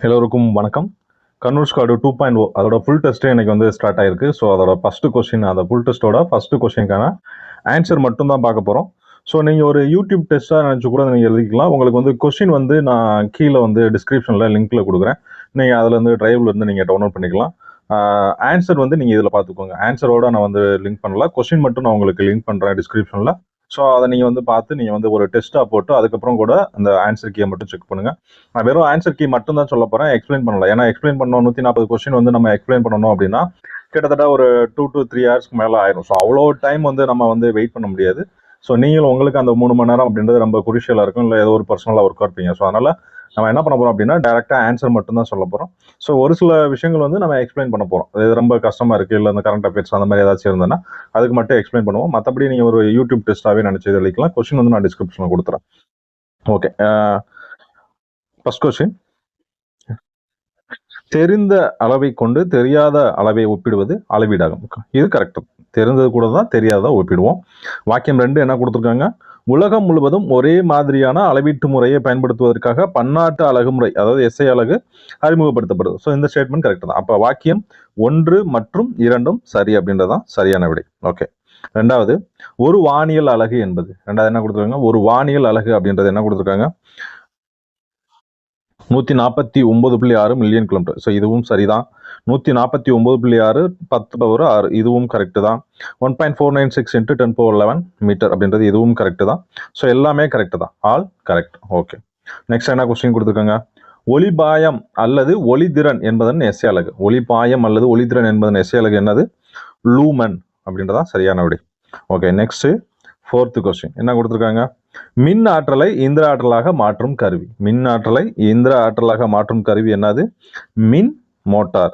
எல்லோருக்கும் வணக்கம். கண்ணூர் ஸ்குவாட் 2.0 அதோட ஃபுல் டெஸ்ட்டே எனக்கு வந்து ஸ்டார்ட் ஆயிருக்கு. ஸோ அதோட ஃபர்ஸ்ட் கொஸ்டின், அந்த ஃபுல் டெஸ்ட்டோட ஃபர்ஸ்ட் கொஸ்டினுக்கான ஆன்சர் மட்டும் தான் பார்க்க போகிறோம். ஸோ நீங்கள் ஒரு யூடியூப் டெஸ்ட்டாக நினச்சி கூட நீங்கள் எழுதிக்கலாம். உங்களுக்கு வந்து கொஸ்டின் வந்து நான் கீழே வந்து டிஸ்கிரிப்ஷனில் லிங்க்கில் கொடுக்குறேன். நீங்கள் அதில் வந்து டிரைவ்லேருந்து நீங்கள் டவுன்லோட் பண்ணிக்கலாம். ஆன்சர் வந்து நீங்கள் இதில் பார்த்துக்கோங்க. ஆன்சரோட நான் வந்து லிங்க் பண்ணல, கொஸ்டின் மட்டும் நான் உங்களுக்கு லிங்க் பண்ணுறேன் டிஸ்கிரிப்ஷனில். ஸோ அதை நீங்கள் வந்து பார்த்து நீங்கள் வந்து ஒரு டெஸ்ட்டாக போட்டு அதுக்கப்புறம் கூட அந்த ஆன்சர் கீயை மட்டும் செக் பண்ணுங்கள். நான் வெறும் ஆன்சர் கீ மட்டும் தான் சொல்ல போகிறேன், எக்ஸ்பிளைன் பண்ணல. ஏன்னா எக்ஸ்பிளைன் பண்ணோம் 140 கொஸ்டின் வந்து நம்ம எக்ஸ்பிளைன் பண்ணணும் அப்படின்னா கிட்டத்தட்ட ஒரு 2 to 3 ஹவர்ஸ்க்கு மேலே ஆயிரும். ஸோ அவ்வளோ டைம் வந்து நம்ம வந்து வெயிட் பண்ண முடியாது. ஸோ நீங்களும் உங்களுக்கு அந்த 3 மணி நேரம் அப்படின்றது ரொம்ப குருஷியலாக இருக்கும், இல்லை ஏதோ ஒரு பர்சனலாக ஒர்க் இருப்பீங்க. ஸோ அதனால் நம்ம என்ன பண்ண போகிறோம் அப்படின்னா டேரெக்டாக ஆன்சர் மட்டும் தான் சொல்ல போகிறோம். ஸோ ஒரு சில விஷயங்கள் வந்து நம்ம எக்ஸ்பிளைன் பண்ண போகிறோம். இது ரொம்ப கஷ்டமாக இருக்குது, இல்லை இந்த கரண்ட் அஃபேர்ஸ் அந்த மாதிரி ஏதாச்சும் இருந்ததுன்னா அதுக்கு மட்டும் எக்ஸ்பிளைன் பண்ணுவோம். மற்றபடி நீங்கள் ஒரு யூடியூப் டெஸ்ட்டாகவே நினச்சி எழுதிக்கலாம். கொஸ்டின் வந்து நான் டிஸ்கிரிப்ஷனில் கொடுத்துறேன். Okay, first question. தெரிந்த அளவை கொண்டு தெரியாத அளவை ஒப்பிடுவது அளவீடாகும். இது கரெக்ட். தெரிந்தது கூட தான் தெரியாததை ஒப்பிடுவோம். வாக்கியம் 2 என்ன கொடுத்துருக்காங்க? உலகம் முழுவதும் ஒரே மாதிரியான அளவீட்டு முறையை பயன்படுத்துவதற்காக பன்னாட்டு அலகு முறை, அதாவது எஸ்ஐ அலகு அறிமுகப்படுத்தப்படுது. ஸோ இந்த ஸ்டேட்மெண்ட் கரெக்ட் தான். அப்போ வாக்கியம் 1 மற்றும் 2 சரி அப்படின்றதான் சரியான விடை. ஓகே, ரெண்டாவது, ஒரு வானியல் அலகு என்பது, ரெண்டாவது என்ன கொடுத்துருக்காங்க? ஒரு வானியல் அலகு அப்படின்றது என்ன கொடுத்துருக்காங்க? 149.6 மில்லியன் கிலோமீட்டர். ஸோ இதுவும் சரிதான். 149.6 10⁻6 இதுவும் கரெக்டு தான். 1.496 × 10⁻11 மீட்டர் அப்படின்றது இதுவும் கரெக்டு தான். ஸோ எல்லாமே கரெக்டு தான், ஆல் கரெக்ட். ஓகே, நெக்ஸ்ட் என்ன கொஸ்டின் கொடுத்துருக்காங்க? ஒளிபாயம் அல்லது ஒளிதிறன் என்பதன் எஸ்ஐ அலகு. ஒளிபாயம் அல்லது ஒளிதிறன் என்பதன் எஸ்ஐ அலகு என்னது? லூமன் அப்படின்றதான் சரியான விடை. ஓகே, நெக்ஸ்ட் ஃபோர்த் கொஸ்டின் என்ன கொடுத்துருக்காங்க? மின் ஆற்றலை இயந்திர ஆற்றலாக மாற்றும் கருவி. மின் ஆற்றலை இயந்திர ஆற்றலாக மாற்றும் கருவி என்னது? மின் மோட்டார்.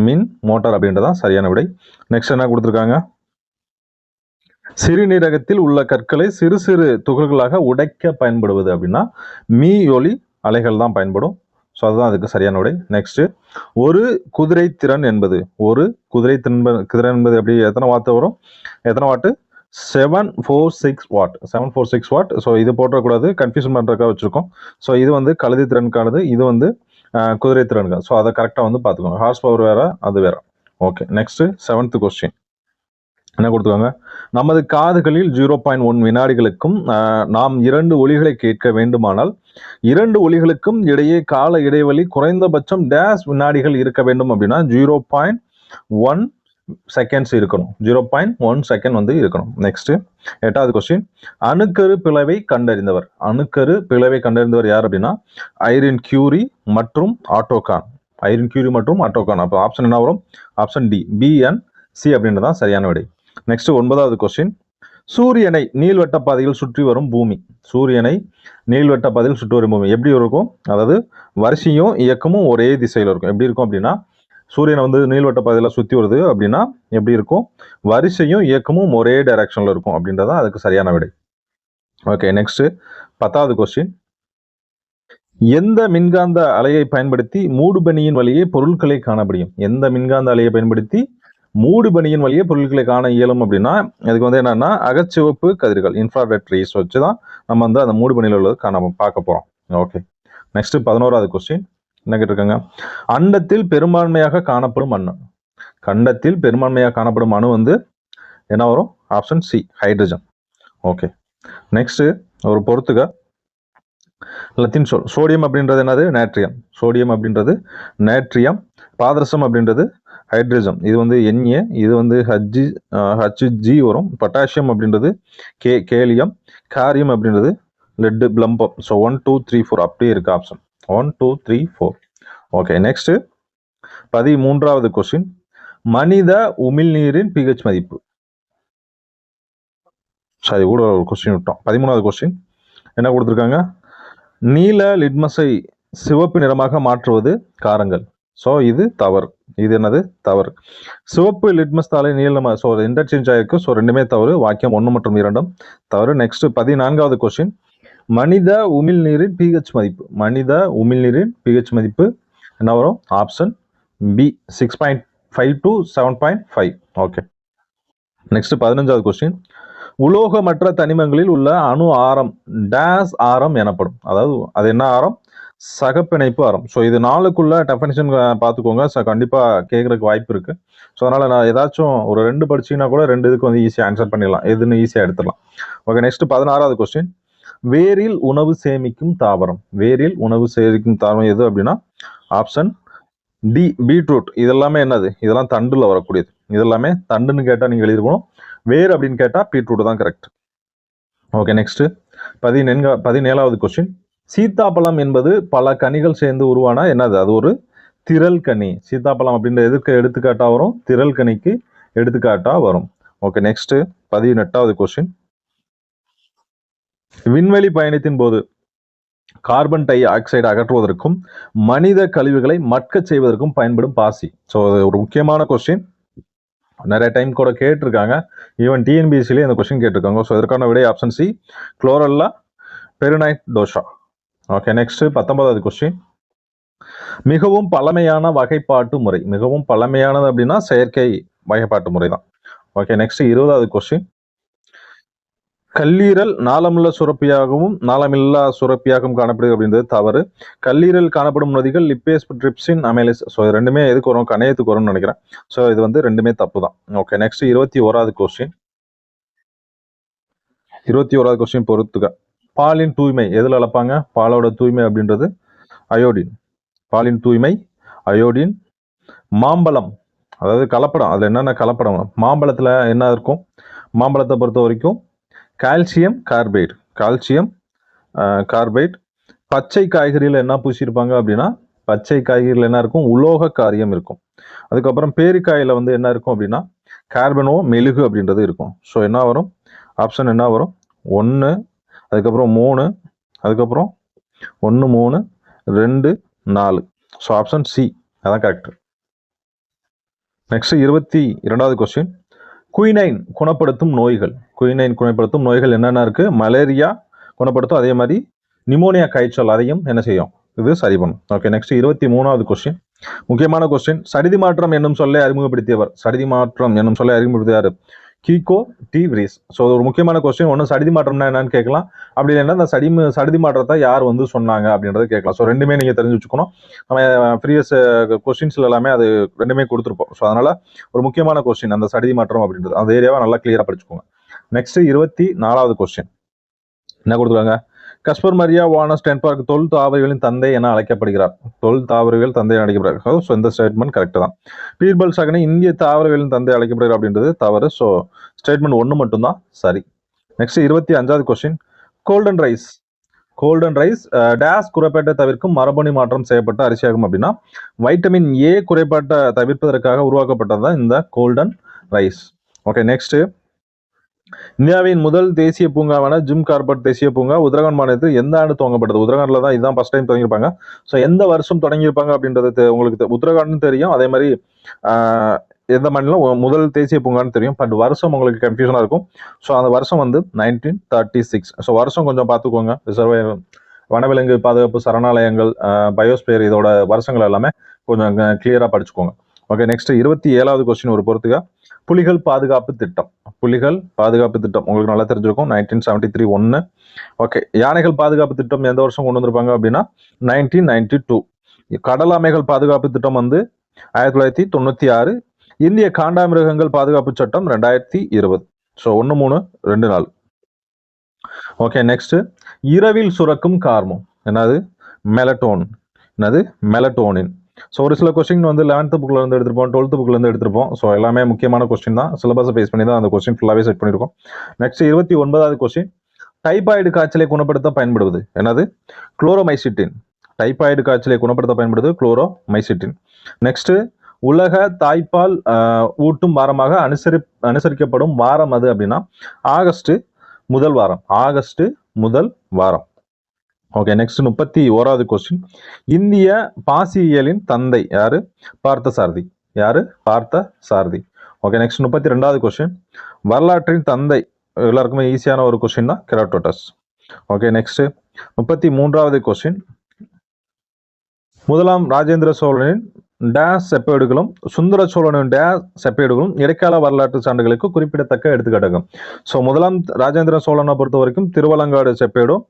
மின் மோட்டார் அப்படின்றதான் சரியான விடை. நெக்ஸ்ட் என்ன கொடுத்துருக்காங்க? சிறுநீரகத்தில் உள்ள கற்களை சிறு சிறு துகள்களாக உடைக்க பயன்படுவது அப்படின்னா மீ ஒலி அலைகள் தான் பயன்படும். ஸோ அதுதான் அதுக்கு சரியான விடை. நெக்ஸ்ட், ஒரு குதிரை திறன் என்பது, ஒரு குதிரை திறன் என்பது எப்படி, எத்தனை வாட்டு வரும்? எத்தனை வாட்டு? 746 வாட். 746 வாட். ஸோ இது போட்டக்கூடாது, கன்ஃபியூஷன் பண்ணுறதுக்காக வச்சுருக்கோம். ஸோ இது வந்து கழுதி திறனுக்கானது, இது வந்து குதிரை திறனுக்காக. ஸோ அதை கரெக்டாக வந்து பார்த்துக்கோங்க. ஹார்ஸ் பவர் வேறு, அது வேறு. ஓகே, நெக்ஸ்ட் 7th கொஸ்டின் என்ன கொடுத்துருக்காங்க? நமது காதுகளில் 0.1 வினாடிகளுக்கும் நாம் 2 ஒலிகளை கேட்க வேண்டுமானால் 2 ஒலிகளுக்கும் இடையே கால இடைவெளி குறைந்தபட்சம் டேஷ் வினாடிகள் இருக்க வேண்டும் அப்படின்னா 0.1 செகண்ட்ஸ் இருக்கணும். 0.1 செகண்ட் வந்து இருக்கணும். நெக்ஸ்ட் 8வது கொஸ்டின். அணுக்கரு பிளவை கண்டறிந்தவர். அணுக்கரு பிளவை கண்டறிந்தவர் யார் அப்படின்னா ஐரின் கியூரி மற்றும் ஆட்டோ கான். ஐரின் கியூரி மற்றும் ஆட்டோ கான். அப்போ ஆப்ஷன் என்ன வரும்? Option D, B and C அப்படின்றதான் சரியான விடை. நெக்ஸ்ட் 9வது கொஸ்டின். சூரியனை நீள்வட்ட பாதையில் சுற்றி வரும் பூமி. சூரியனை நீள்வட்ட பாதையில் சுற்றி வரும் பூமி எப்படி இருக்கும்? அதாவது வரிசையும் இயக்கமும் ஒரே திசையில் இருக்கும். எப்படி இருக்கும் அப்படின்னா சூரியனை வந்து நீள்வட்ட பாதையில் சுற்றி வருது அப்படின்னா எப்படி இருக்கும்? வரிசையும் இயக்கமும் ஒரே டைரக்ஷனில் இருக்கும் அப்படின்றதான் அதுக்கு சரியான விடை. ஓகே, நெக்ஸ்ட் 10வது கொஸ்டின். எந்த மின்காந்த அலையை பயன்படுத்தி மூடுபனியின் வழியே பொருட்களை காண முடியும்? எந்த மின்காந்த அலையை பயன்படுத்தி மூடுபனியின் வழியே பொருட்களை காண இயலும் அப்படின்னா அதுக்கு வந்து என்னன்னா அகச்சிவப்பு கதிர்கள், இன்ஃப்ராரெட் ரேஸ் வச்சு தான் நம்ம வந்து அந்த மூடுபனியில் உள்ளது பார்க்க போறோம். ஓகே, நெக்ஸ்ட் 11வது கொஸ்டின் என்ன கேட்டிருக்காங்க? அண்டத்தில் பெரும்பான்மையாக காணப்படும் அணு. கண்டத்தில் பெரும்பான்மையாக காணப்படும் அணு வந்து என்ன வரும்? Option C, hydrogen. Okay, next ஒரு பொறுத்துக லத்தீன் சொல். சோடியம் அப்படின்றது என்னது? நேட்ரியம். சோடியம் அப்படின்றது நேட்ரியம். பாதரசம் அப்படின்றது ஹைட்ரஜன். இது வந்து Na, இது வந்து Hg வரும். பொட்டாசியம் அப்படின்றது கேலியம். காரியம் அப்படின்றது லெட், பிளம்பம். ஸோ 1 2 3 4 அப்படியே இருக்கு ஆப்ஷன் 1 2 3 4. ஓகே, நெக்ஸ்ட் 13வது கொஸ்டின். மனித உமிழ்நீரின் pH மதிப்பு. சரி, கூட ஒரு கொஸ்டின் விட்டோம். 13வது கொஸ்டின் என்ன கொடுத்துருக்காங்க? நீல லிட்மஸை சிவப்பு நிறமாக மாற்றுவது காரங்கள். ஸோ இது தவறு. இது என்னது? தவறு. சிவப்பு லிட்மஸ் தாளை நீளமாக, ஸோ இன்டர்சேஞ்ச் ஆயிருக்கு. ஸோ ரெண்டுமே தவறு. வாக்கியம் 1 மற்றும் 2 தவறு. நெக்ஸ்ட் 14வது கொஸ்டின். மனித உமிழ்நீரின் pH மதிப்பு. மனித உமிழ்நீரின் pH மதிப்பு என்ன வரும்? Option B, 6.5 to 7.5. Okay, next 15வது கொஸ்டின். உலோகமற்ற தனிமங்களில் உள்ள அணு ஆரம் டேஸ் ஆரம் எனப்படும். அதாவது அது என்ன ஆரம்? சகப்பிணைப்பு அறம். ஸோ இது 4க்குள்ள டெஃபனிஷன் பார்த்துக்கோங்க. கண்டிப்பாக கேட்குறதுக்கு வாய்ப்பு இருக்குது. ஸோ அதனால் நான் ஏதாச்சும் ஒரு 2 படிச்சிங்கன்னா கூட 2 இதுக்கு வந்து ஈஸியாக ஆன்சர் பண்ணிடலாம். எதுன்னு ஈஸியாக எடுத்துடலாம். ஓகே, நெக்ஸ்ட் 16வது கொஸ்டின். வேரில் உணவு சேமிக்கும் தாவரம். வேரில் உணவு சேமிக்கும் தாவரம் எது அப்படின்னா ஆப்ஷன் டி பீட்ரூட். இதெல்லாமே என்னது? இதெல்லாம் தண்டுல வரக்கூடியது. இதெல்லாமே தண்டுன்னு கேட்டால் நீங்கள் எழுதிருக்கணும். வேர் அப்படின்னு கேட்டால் பீட்ரூட் தான் கரெக்ட். ஓகே, நெக்ஸ்ட் 17வது கொஸ்டின். சீத்தாப்பழம் என்பது பல கனிகள் சேர்ந்து உருவான என்னது? அது ஒரு திரள் கனி. சீத்தாப்பழம் அப்படின்ற எதுக்கு எடுத்துக்காட்டா வரும்? திரள் கனிக்கு எடுத்துக்காட்டா வரும். ஓகே, நெக்ஸ்ட் 18வது கொஸ்டின். விண்வெளி பயணத்தின் போது கார்பன் டை ஆக்சைடு அகற்றுவதற்கும் மனித கழிவுகளை மட்க செய்வதற்கும் பயன்படும் பாசி. ஸோ ஒரு முக்கியமான கொஸ்டின். நிறைய டைம் கூட கேட்டிருக்காங்க. ஈவன் டிஎன்பிஎஸ்சிலே இந்த கொஸ்டின் கேட்டிருக்காங்க. ஸோ இதற்கான விடை option C, chlorella pyrenoidosa. Okay, next 19வது கொஸ்டின். மிகவும் பழமையான வகைப்பாட்டு முறை. மிகவும் பழமையானது அப்படின்னா செயற்கை வகைப்பாட்டு முறை தான். ஓகே, நெக்ஸ்ட் 20வது கொஸ்டின். கல்லீரல் நாளமுள்ள சுரப்பியாகவும் நாளமில்லா சுரப்பியாகவும் காணப்படுது அப்படின்றது தவறு. கல்லீரல் காணப்படும் நொதிகள் லிப்பேஸ், ட்ரிப்சின், அமைலேஸ். ஸோ இது ரெண்டுமே எதுக்கு வரும்? கணையத்துக்கு வரும்னு நினைக்கிறேன். ஸோ இது வந்து ரெண்டுமே தப்பு தான். ஓகே, நெக்ஸ்ட் 21வது கொஸ்டின். 21வது கொஸ்டின் பொறுத்துக்க. பாலின் தூய்மை எதில் அளப்பாங்க? பாலோட தூய்மை அப்படின்றது அயோடின். பாலின் தூய்மை அயோடின். மாம்பழம் அதாவது கலப்படம். அதில் என்னென்ன கலப்படம்? மாம்பழத்தில் என்ன இருக்கும்? மாம்பழத்தை பொறுத்த வரைக்கும் கால்சியம் கார்பைடு. Calcium carbide. பச்சை காய்கறியில் என்ன பூசியிருப்பாங்க அப்படின்னா பச்சை காய்கறியில் என்ன இருக்கும்? உலோக காரியம் இருக்கும். அதுக்கப்புறம் பேரிக்காயில் வந்து என்ன இருக்கும் அப்படின்னா கார்பனோ மெழுகு அப்படின்றது இருக்கும். ஸோ என்ன வரும்? ஆப்ஷன் என்ன வரும்? 1, அதுக்கப்புறம் 3, அதுக்கப்புறம் 1, 3, 2, 4. ஸோ ஆப்ஷன் சி அதான் கரெக்ட். நெக்ஸ்ட் 22வது கொஸ்டின். குயினைன் குணப்படுத்தும் நோய்கள். குயினைன் குணப்படுத்தும் நோய்கள் என்னென்ன இருக்கு? மலேரியா குணப்படுத்தும். அதே மாதிரி நிமோனியா காய்ச்சல் அதையும் என்ன செய்யும்? இது சரி பண்ணும். ஓகே, நெக்ஸ்ட் 23வது கொஸ்டின். முக்கியமான கொஸ்டின். சடிதி மாற்றம் என்னும் சொல்லை அறிமுகப்படுத்தியவர். சடிதி மாற்றம் என்னும் சொல்லை அறிமுகப்படுத்தியார் கீகோ டி விரீஸ். ஸோ ஒரு முக்கியமான கொஸ்டின். ஒன்று சடிதி மாற்றம்னா என்னன்னு கேட்கலாம். அப்படி இல்லைன்னா இந்த சடிதி மாற்றத்தை யார் வந்து சொன்னாங்க அப்படின்றத கேட்கலாம். ஸோ ரெண்டுமே நீங்கள் தெரிஞ்சு வச்சுக்கணும். நம்ம ப்ரீவியஸ் கொஸ்டின்ஸ்ல எல்லாமே அது ரெண்டுமே கொடுத்துருப்போம். ஸோ அதனால ஒரு முக்கியமான கொஸ்டின் அந்த சடிதி மாற்றம் அப்படின்றது. அந்த ஏரியாவை நல்லா கிளியராக படிச்சுக்கோங்க. நெக்ஸ்ட் 24வது கொஸ்டின் என்ன கொடுத்துருக்காங்க? கஸ்பர் மரியா வானஸ் டென்பார்க் தொல் தாவரங்களின் தந்தை என அழைக்கப்படுகிறார். தொல் தாவரவியல் தந்தை என அழைக்கப்படுகிறார். ஸோ இந்த ஸ்டேட்மெண்ட் கரெக்ட் தான். பீர்பல் சகனி இந்திய தாவரவியலின் தந்தை அழைக்கப்படுகிறார் அப்படின்றது தவறு. ஸோ ஸ்டேட்மெண்ட் 1 மட்டும்தான் சரி. நெக்ஸ்ட் 25வது question. Golden rice. Golden rice டேஸ் குறைபாட்டை தவிர்க்கும் மரபணு மாற்றம் செய்யப்பட்ட அரிசியாகும் அப்படின்னா வைட்டமின் ஏ குறைபாட்டை தவிர்ப்பதற்காக உருவாக்கப்பட்டது தான் இந்த கோல்டன் ரைஸ். ஓகே, நெக்ஸ்ட் இந்தியாவின் முதல் தேசிய பூங்காவான ஜிம் கார்பெட் தேசிய பூங்கா உத்தரகாண்ட் மாநிலத்தில் எந்த ஆண்டு துவங்கப்பட்டது? உத்தரகாண்ட்ல தான் இதுதான் ஃபர்ஸ்ட் டைம் தொடங்கியிருப்பாங்க. ஸோ எந்த வருஷம் தொடங்கியிருப்பாங்க அப்படின்றது உங்களுக்கு உத்தரகாண்ட்னு தெரியும். அதே மாதிரி எந்த மாநிலம் முதல் தேசிய பூங்கான்னு தெரியும். பட் வருஷம் உங்களுக்கு கன்ஃபியூஷனாக இருக்கும். ஸோ அந்த வருஷம் வந்து 1936. ஸோ வருஷம் கொஞ்சம் பார்த்துக்கோங்க. ரிசர்வ் வனவிலங்கு பாதுகாப்பு சரணாலயங்கள் பயோஸ்பியர் இதோட வருஷங்கள் எல்லாமே கொஞ்சம் கிளியராக படிச்சுக்கோங்க. ஓகே, நெக்ஸ்ட் 27வது கொஸ்டின் ஒரு பொறுத்துக்க. புலிகள் பாதுகாப்பு திட்டம். புலிகள் பாதுகாப்பு திட்டம் உங்களுக்கு நல்லா தெரிஞ்சிருக்கும். 1973 1. ஓகே, யானைகள் பாதுகாப்பு திட்டம் எந்த வருஷம் கொண்டு வந்திருப்பாங்க அப்படின்னா 1992. கடல் ஆமைகள் பாதுகாப்பு திட்டம் வந்து 1996. இந்திய காண்டாமிருகங்கள் பாதுகாப்பு சட்டம் 2020. ஸோ 1, 3, 2, 4. ஓகே, நெக்ஸ்ட் இரவில் சுரக்கும் ஹார்மோன் என்னது? மெலட்டோன். என்னது? மெலட்டோனின். ஸோ ஒரு சில கொஸ்டின் வந்து 11th புக்கில் இருந்து எடுத்திருப்போம், 12th புக்கில் இருந்து எடுத்திருப்போம். ஸோ எல்லாமே முக்கியமான கொஸ்டின் தான். சிலபஸை பேஸ் பண்ணி தான் அந்த கொஸ்டின் ஃபுல்லாகவே செட் பண்ணியிருக்கோம். Next 29வது question. டைபாய்டு காய்ச்சலை குணப்படுத்த பயன்படுவது என்னது? குளோரோமைசிட்டின். டைபாய்டு காய்ச்சலை குணப்படுத்த பயன்படுது குளோரோமைசிட்டின். நெக்ஸ்ட் உலக தாய்ப்பால் ஊட்டும் வாரமாக அனுசரிக்கப்படும் வாரம் அது அப்படின்னா ஆகஸ்ட் முதல் வாரம். ஆகஸ்ட் முதல் வாரம். ஓகே, நெக்ஸ்ட் 31வது கொஸ்டின். இந்திய பாசியியலின் தந்தை யாரு? பார்த்தசாரதி. யாரு? பார்த்தசாரதி. ஓகே, நெக்ஸ்ட் 32வது கொஸ்டின். வரலாற்றின் தந்தை எல்லாருக்குமே ஈஸியான ஒரு கொஸ்டின் தான் ஹெரோடோட்டஸ். ஓகே, நெக்ஸ்ட் 33வது கொஸ்டின். முதலாம் ராஜேந்திர சோழனின் டேஸ் செப்பேடுகளும் சுந்தர சோழனின் டேஸ் செப்பேடுகளும் இடைக்கால வரலாற்று சான்றுகளுக்கு குறிப்பிடத்தக்க எடுத்துக்காட்டாகும். ஸோ முதலாம் ராஜேந்திர சோழனை பொறுத்த வரைக்கும் திருவலங்காடு செப்பேடும்,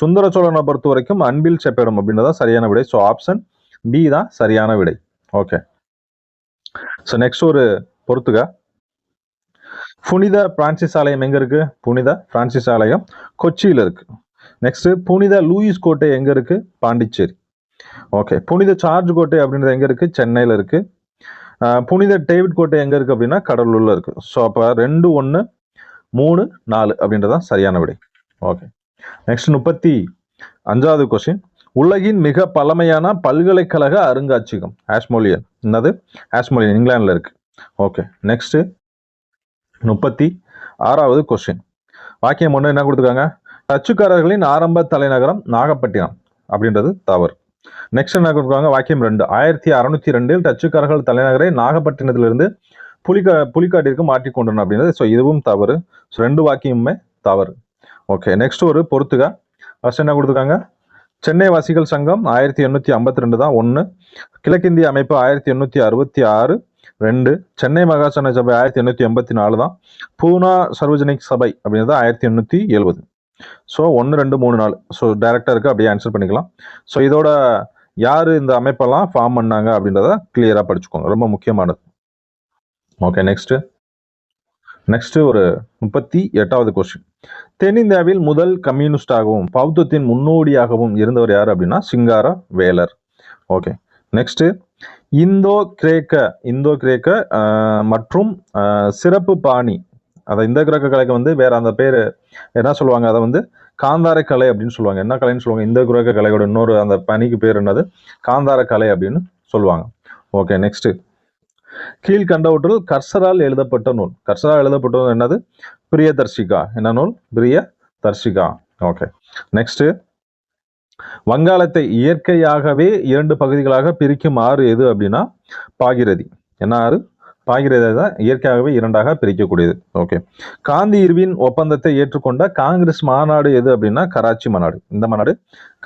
சுந்தர சோழனை பொறுத்த வரைக்கும் அன்பில் செப்பேடும் அப்படின்றதா சரியான விடை. ஸோ ஆப்ஷன் பி தான் சரியான விடை. ஓகே, ஸோ நெக்ஸ்ட் ஒரு பொறுத்துக. புனித பிரான்சிஸ் ஆலயம் எங்க இருக்கு? புனித பிரான்சிஸ் ஆலயம் கொச்சியில் இருக்கு. நெக்ஸ்ட் புனித லூயிஸ் கோட்டை எங்க இருக்கு? பாண்டிச்சேரி. ஓகே, புனித சார்ஜ் கோட்டை அப்படின்றது எங்க இருக்கு? சென்னையில இருக்கு. புனித டேவிட் கோட்டை எங்க இருக்கு அப்படின்னா கடலூர்ல இருக்கு. ஸோ அப்ப 2, 1, 3, 4 அப்படின்றதான் சரியான விடை. ஓகே, நெக்ஸ்ட் 35வது கொஸ்டின். உலகின் மிக பழமையான பல்கலைக்கழக அருங்காட்சியகம் ஆஷ்மோலியன். என்னது? ஆஷ்மோலியன் இங்கிலாந்துல இருக்கு. ஓகே, நெக்ஸ்ட் 36வது கொஸ்டின். வாக்கியம் ஒன்று என்ன கொடுத்துருக்காங்க? டச்சுக்காரர்களின் ஆரம்ப தலைநகரம் நாகப்பட்டினம் அப்படின்றது தவறு. நெக்ஸ்ட் என்ன கொடுத்துருக்காங்க? வாக்கியம் 2. 1602 டச்சுக்காரர்கள் தலைநகரை நாகப்பட்டினத்திலிருந்து புலிக்காட்டிற்கு மாற்றிக்கொண்டனர் அப்படின்றது. ஸோ இதுவும் தவறு. ஸோ 2 வாக்கியமுமே தவறு. ஓகே, நெக்ஸ்ட் ஒரு பொறுத்துக. ஃபர்ஸ்ட் என்ன கொடுத்துருக்காங்க? சென்னை வாசிகள் சங்கம் 1852 தான் 1. கிழக்கிந்திய அமைப்பு 1866 2. சென்னை மகாசன சபை 1884 தான். பூனா சர்வஜனிக் சபை அப்படின்றது 1870. ஸோ 1, 2, 3, 4. ஸோ டைரக்டா இருக்கு, அப்படியே ஆன்சர் பண்ணிக்கலாம். ஸோ இதோட யாரு இந்த அமைப்பெல்லாம் ஃபார்ம் பண்ணாங்க அப்படின்றத கிளியரா படிச்சுக்கோங்க, ரொம்ப முக்கியமானது. ஓகே, நெக்ஸ்ட் ஒரு 38வது கொஸ்டின். தென்னிந்தியாவில் முதல் கம்யூனிஸ்டாகவும் பௌத்தத்தின் முன்னோடியாகவும் இருந்தவர் யார் அப்படின்னா சிங்கார வேலர். ஓகே, நெக்ஸ்ட் இந்தோ கிரேக்க மற்றும் சிறப்பு பாணி, அதை இந்த கிரேக்க கலைக்கு வந்து வேற அந்த பேரு என்ன சொல்லுவாங்க? அதை வந்து காந்தார கலை அப்படின்னு சொல்லுவாங்க. என்ன கலைன்னு சொல்லுவாங்க? இந்த கிரேக்க கலையோட இன்னொரு அந்த பணிக்கு பேர் என்னது? காந்தார கலை அப்படின்னு சொல்லுவாங்க. ஓகே, நெக்ஸ்ட் கீழ்கண்டவற்றில் கர்சரால் எழுதப்பட்ட நூல். கர்சரால் எழுதப்பட்ட நூல் என்னது? பிரியதர்ஷிகா. என்ன நூல்? பிரியதர்ஷிகா. ஓகே, நெக்ஸ்ட் வங்காளத்தை இயற்கையாகவே 2 பகுதிகளாக பிரிக்கும் ஆறு எது அப்படின்னா பாகிரதி. என்ன ஆறு? பாகிரதி தான் இயற்கையாகவே 2ஆக பிரிக்கக்கூடியது. ஓகே, காந்தி இர்வின் ஒப்பந்தத்தை ஏற்றுக்கொண்ட காங்கிரஸ் மாநாடு எது அப்படின்னா கராச்சி மாநாடு. இந்த மாநாடு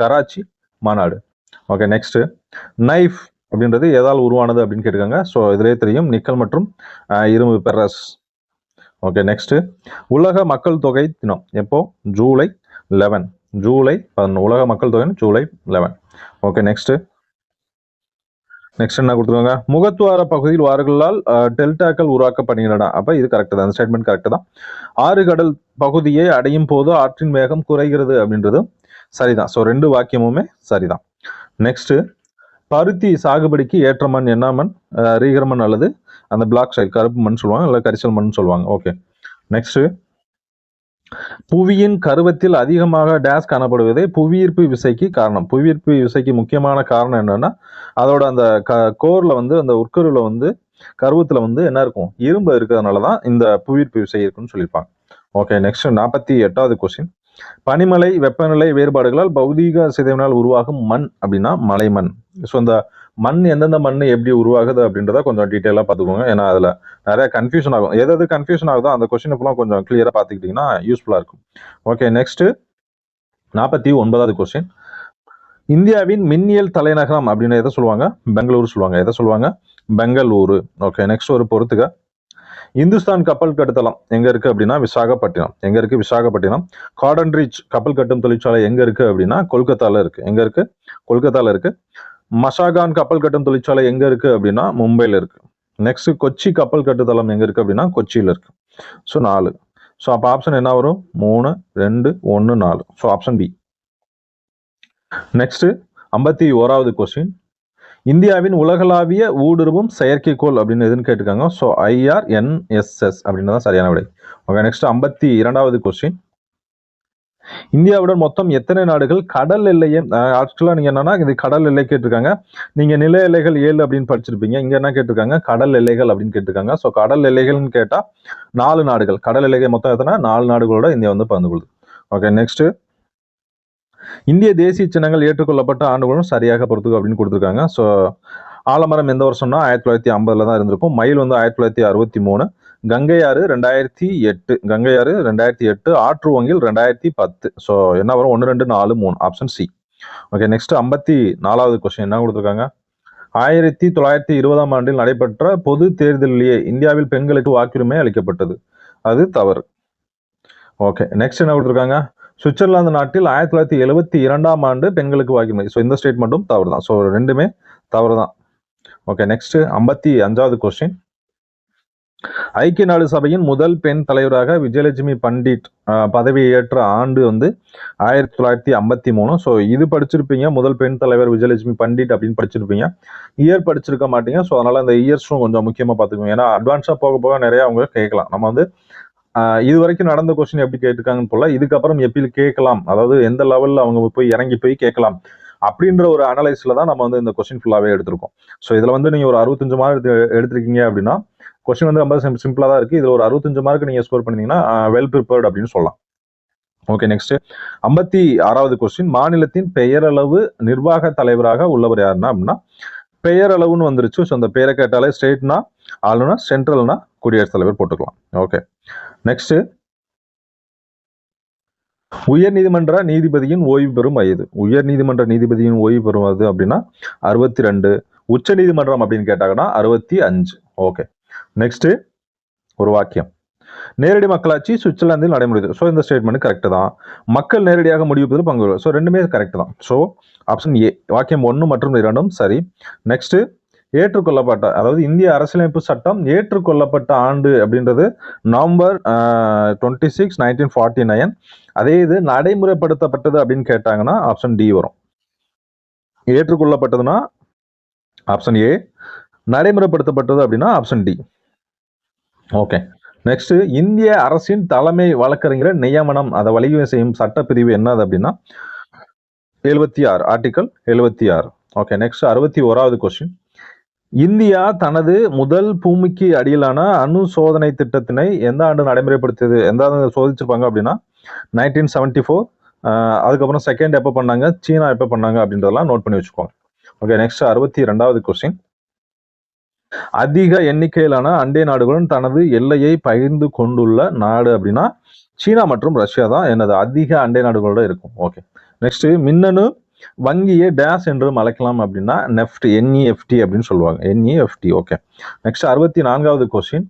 கராச்சி மாநாடு. ஓகே, நெக்ஸ்ட் நைஃப் அப்படின்றது எதால் உருவானது அப்படின்னு கேட்டிருக்காங்க. ஸோ இதிலே தெரியும், நிக்கல் மற்றும் இரும்பு பெரஸ். ஓகே, நெக்ஸ்ட் உலக மக்கள் தொகை தினம் எப்போ? ஜூலை 11. ஜூலை 11 உலக மக்கள் தொகை ஜூலை 11. ஓகே, நெக்ஸ்ட் என்ன கொடுத்துருவாங்க? முகத்துவார பகுதியில் வார்களால் டெல்டாக்கள் உருவாக்கப்படுகின்றன. அப்ப இது கரெக்ட் தான், அந்த ஸ்டேட்மெண்ட் கரெக்ட் தான். ஆறு கடல் பகுதியை அடையும் போது ஆற்றின் வேகம் குறைகிறது அப்படின்றது சரிதான். ஸோ 2 வாக்கியமுமே சரிதான். நெக்ஸ்ட் பருத்தி சாகுபடிக்கு ஏற்ற மண் என்ன மண்? ரீகர் மண் அல்லது அந்த பிளாக் சைல் கருப்பு மண் சொல்லுவாங்க, இல்லை கரிசல் மண் சொல்லுவாங்க. ஓகே, நெக்ஸ்ட் புவியின் கருவத்தில் அதிகமாக டேஸ் காணப்படுவதே புவியீர்ப்பு விசைக்கு காரணம். புவியீர்ப்பு விசைக்கு முக்கியமான காரணம் என்னன்னா அதோட அந்த கோர்ல வந்து அந்த உட்கருவில் வந்து கருவத்துல வந்து என்ன இருக்கும்? இரும்பு இருக்கிறதுனால தான் இந்த புவியீர்ப்பு விசை இருக்குன்னு சொல்லியிருப்பாங்க. ஓகே, நெக்ஸ்ட் 48வது கொஸ்டின். பனிமலை வெப்பநிலை வேறுபாடுகளால் பௌதீக சிதைவினால் உருவாகும் மண் அப்படின்னா மலைமண். ஸோ இந்த மண் எந்தெந்த மண் எப்படி உருவாகுது அப்படின்றத கொஞ்சம் டீட்டெயிலாக பார்த்துக்கோங்க. ஏன்னா அதில் நிறைய கன்ஃபியூஷன் ஆகும். எது கன்ஃபியூஷன் ஆகுதோ அந்த கொஸ்டின் ஃபுல்லாக கொஞ்சம் கிளியராக பார்த்துக்கிட்டிங்கன்னா யூஸ்ஃபுல்லாக இருக்கும். ஓகே, நெக்ஸ்ட் 49வது கொஸ்டின். இந்தியாவின் மின்னியல் தலைநகரம் அப்படின்னு எதை சொல்லுவாங்க? பெங்களூரு சொல்லுவாங்க. எதை சொல்லுவாங்க? பெங்களூரு. ஓகே, நெக்ஸ்ட் ஒரு பொறுத்துக்க. இந்துஸ்தான் கப்பல் கட்டுத்தளம் எங்க இருக்கு அப்படின்னா விசாகப்பட்டினம். எங்க இருக்கு? விசாகப்பட்டினம். கார்டன் ரீச் கப்பல் கட்டும் தொழிற்சாலை எங்க இருக்கு அப்படின்னா கொல்கத்தால இருக்கு. எங்க இருக்கு? கொல்கத்தால இருக்கு. மஷாகான் கப்பல் கட்டும் தொழிற்சாலை எங்க இருக்கு அப்படின்னா மும்பைல இருக்கு. நெக்ஸ்ட் கொச்சி கப்பல் கட்டுத்தளம் எங்க இருக்கு அப்படின்னா கொச்சியில இருக்கு. ஸோ 4. ஸோ அப்போ ஆப்ஷன் என்ன வரும்? 3, 2, 1, 4. So option B. நெக்ஸ்ட் 51வது கொஸ்டின். இந்தியாவின் உலகளாவிய ஊடுருவும் செயற்கைக்கோள் அப்படின்னு எதுன்னு கேட்டிருக்காங்க. ஸோ IRNSS அப்படின்னு தான் சரியான விடை. ஓகே, நெக்ஸ்ட் 52வது கொஸ்டின். இந்தியாவுடன் மொத்தம் எத்தனை நாடுகள் கடல் எல்லையை ஆக்சுவலா நீங்க என்னன்னா இது கடல் எல்லை கேட்டிருக்காங்க. நீங்க நில எல்லைகள் 7 அப்படின்னு படிச்சிருப்பீங்க. இங்க என்ன கேட்டிருக்காங்க? கடல் எல்லைகள் அப்படின்னு கேட்டிருக்காங்க. ஸோ கடல் எல்லைகள்னு கேட்டா 4 நாடுகள். கடல் எல்லைகள் மொத்தம் எத்தனை? 4 நாடுகளோட இந்தியா வந்து பகிர்ந்து கொள்ளுது. ஓகே, நெக்ஸ்ட் இந்திய தேசிய சின்னங்கள் ஏற்றுக்கொள்ளப்பட்ட ஆண்டுகளும் சரியாக பொறுத்துக்கு அப்படின்னு கொடுத்துருக்காங்க. ஸோ ஆலமரம் எந்த வருஷம்னா 1950 தான் இருந்திருக்கும். மயில் வந்து 1963. கங்கை ஆறு 2008. கங்கை ஆறு 2008. ஆற்றுவங்கில் 2010. ஸோ என்ன வரும்? 1, 2, 4, 3. Option C. ஓகே, நெக்ஸ்ட் 54வது கொஸ்டின் என்ன கொடுத்துருக்காங்க? 1920ஆம் ஆண்டில் நடைபெற்ற பொது தேர்தலிலேயே இந்தியாவில் பெண்களுக்கு வாக்குரிமை அளிக்கப்பட்டது. அது தவறு. ஓகே, நெக்ஸ்ட் என்ன கொடுத்துருக்காங்க? சுவிட்சர்லாந்து நாட்டில் 1972ஆம் ஆண்டு பெண்களுக்கு வாக்குரிமை. ஸோ இந்த ஸ்டேட்மெண்ட்டும் தவறு தான். ஸோ ரெண்டுமே தவறு தான். ஓகே, நெக்ஸ்ட் 55வது கொஸ்டின். ஐக்கிய நாடு சபையின் முதல் பெண் தலைவராக விஜயலட்சுமி பண்டிட் பதவியை ஏற்ற ஆண்டு வந்து 1953. ஸோ இது படிச்சிருப்பீங்க, முதல் பெண் தலைவர் விஜயலட்சுமி பண்டிட் அப்படின்னு படிச்சிருப்பீங்க. இயர் படிச்சிருக்க மாட்டீங்க. ஸோ அதனால அந்த இயர்ஸும் கொஞ்சம் முக்கியமாக பார்த்துக்கோங்க. ஏன்னா அட்வான்ஸாக போக போக நிறைய அவங்க கேட்கலாம். நம்ம வந்து இது வரைக்கும் நடந்த கொஸ்டின் எப்படி கேட்டிருக்காங்கன்னு போல, இதுக்கப்புறம் எப்படி கேட்கலாம், அதாவது எந்த லெவலில் அவங்க போய் இறங்கி போய் கேட்கலாம் அப்படின்ற ஒரு அனலைஸ்ல தான் நம்ம வந்து இந்த கொஸ்டின் ஃபுல்லாகவே எடுத்திருக்கோம். ஸோ இதில் வந்து நீங்கள் ஒரு 65 மார்க் எடுத்திருக்கீங்க அப்படின்னா கொஸ்டின் வந்து ரொம்ப சிம்பிளா தான் இருக்கு. இதுல ஒரு 65 மார்க் நீங்க ஸ்கோர் பண்ணீங்கன்னா வெல் ப்ரிப்பேர்ட் அப்படின்னு சொல்லலாம். ஓகே, நெக்ஸ்ட் 56வது கொஸ்டின். மாநிலத்தின் பெயரளவு நிர்வாக தலைவராக உள்ளவர் யாருன்னா அப்படின்னா பெயரளவுன்னு வந்துருச்சு. ஸோ அந்த பெயரை கேட்டாலே ஸ்டேட்னா ஆளுநர், சென்ட்ரல்னா குடியரசுத் தலைவர் போட்டுக்கலாம். ஓகே, நெக்ஸ்ட் உயர் நீதிமன்ற நீதிபதியின் ஓய்வு பெறும் வயது. உயர் நீதிமன்ற நீதிபதியின் ஓய்வு பெறும் வயது அப்படின்னா 62. உச்ச நீதிமன்றம் அப்படின்னு கேட்டாங்கன்னா 65. ஓகே, நெக்ஸ்ட் ஒரு வாக்கியம். நேரடி மக்களாட்சி சுவிட்சர்லாந்தில் நடைமுறை. ஸோ இந்த ஸ்டேட்மெண்ட் கரெக்ட் தான். மக்கள் நேரடியாக முடிவு பங்கு. ஸோ ரெண்டுமே கரெக்ட் தான். ஸோ ஆப்ஷன் ஏ, வாக்கியம் 1 மற்றும் 2 சரி. நெக்ஸ்ட் ஏற்றுக்கொள்ளப்பட்ட, அதாவது இந்திய அரசியலமைப்பு சட்டம் ஏற்றுக்கொள்ளப்பட்ட ஆண்டு அப்படின்றது நவம்பர் 26, 1949. அதே இது நடைமுறைப்படுத்தப்பட்டது அப்படின்னு கேட்டாங்கன்னா ஆப்ஷன் டி வரும். ஏற்றுக்கொள்ளப்பட்டதுன்னா ஆப்ஷன் ஏ, நடைமுறைப்படுத்தப்பட்டது அப்படின்னா ஆப்ஷன் டி. ஓகே, நெக்ஸ்ட் இந்திய அரசின் தலைமை வழக்கறிஞர் நியமனம் அதை வழிவகை செய்யும் சட்டப்பிரிவு என்னது அப்படின்னா 76, ஆர்டிகல் 76. ஓகே, நெக்ஸ்ட் 61வது கொஸ்டின். இந்தியா தனது முதல் பூமிக்கு அடியிலான அணு சோதனை திட்டத்தினை எந்த ஆண்டு நடைமுறைப்படுத்தியது, எந்த ஆண்டு சோதிச்சிருப்பாங்க அப்படின்னா 1974. அதுக்கப்புறம் செகண்ட் எப்போ பண்ணாங்க, சீனா எப்போ பண்ணாங்க அப்படின்றதெல்லாம் நோட் பண்ணி வச்சுக்கோங்க. ஓகே, நெக்ஸ்ட் 62வது கொஸ்டின். அதிக எண்ணிக்கையிலான அண்டை நாடுகளுடன் தனது எல்லையை பகிர்ந்து கொண்டுள்ள நாடு அப்படின்னா சீனா மற்றும் ரஷ்யா தான் என்னது அதிக அண்டை நாடுகளோட இருக்கும். ஓகே, நெக்ஸ்ட் மின்னணு வங்கியை டேஷ் என்றும் அழைக்கலாம் அப்படின்னா நெஃப்ட், என்இஎஃப்டி அப்படின்னு சொல்லுவாங்க, என்இஎஃப்டி. ஓகே, நெக்ஸ்ட் 64வது கொஸ்டின்.